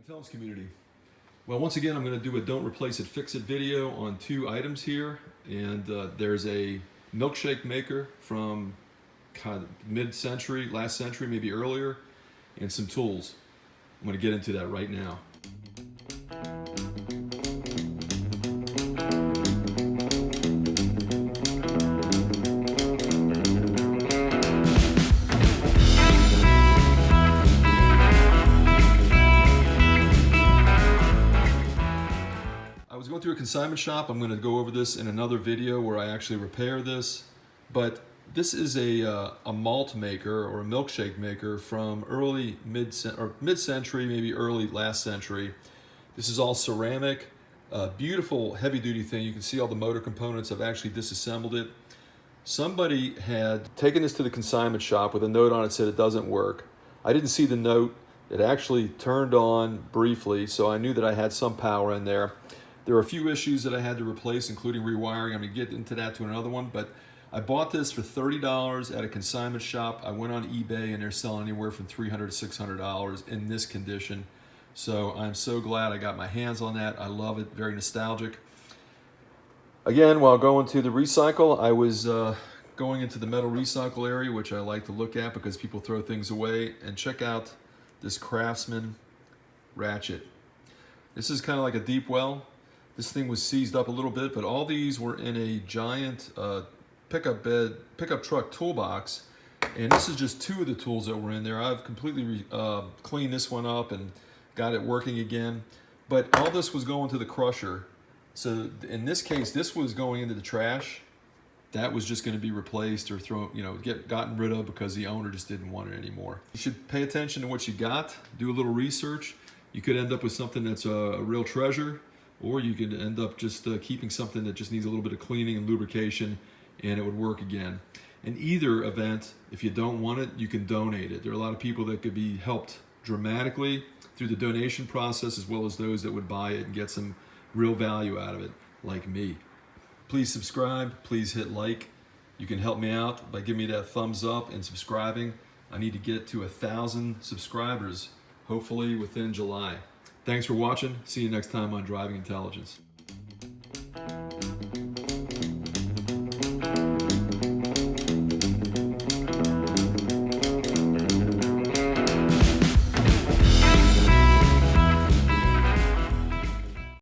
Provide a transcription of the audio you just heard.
Intelligence community. Well, once again, I'm going to do a don't replace it, fix it video on two items here. And there's a milkshake maker from kind of mid-century, last century, maybe earlier, and some tools. I'm going to get into that right now. I was going through a consignment shop. I'm going to go over this in another video where I actually repair this. But this is a malt maker or a milkshake maker from early mid-century, maybe early last century. This is all ceramic, beautiful heavy-duty thing. You can see all the motor components. I've actually disassembled it. Somebody had taken this to the consignment shop with a note on it that said it doesn't work. I didn't see the note. It actually turned on briefly, so I knew that I had some power in there. There are a few issues that I had to replace, including rewiring. I'm going to get into that to another one, but I bought this for $30 at a consignment shop. I went on eBay and they're selling anywhere from $300 to $600 in this condition. So I'm so glad I got my hands on that. I love it, very nostalgic. Again, while going to the recycle, I was going into the metal recycle area, which I like to look at because people throw things away, and check out this Craftsman ratchet. This is kind of like a deep well. This thing was seized up a little bit, but all these were in a giant pickup truck toolbox, and this is just two of the tools that were in there. I've completely cleaned this one up and got it working again, but all this was going to the crusher. So in this case, this was going into the trash. That was just going to be replaced or gotten rid of because the owner just didn't want it anymore. You should pay attention to what you got, do a little research. You could end up with something that's a real treasure, or you could end up just keeping something that just needs a little bit of cleaning and lubrication, and it would work again. In either event, if you don't want it, you can donate it. There are a lot of people that could be helped dramatically through the donation process, as well as those that would buy it and get some real value out of it, like me. Please subscribe, please hit like. You can help me out by giving me that thumbs up and subscribing. I need to get to 1,000 subscribers, hopefully within July. Thanks for watching. See you next time on Driving Intelligence.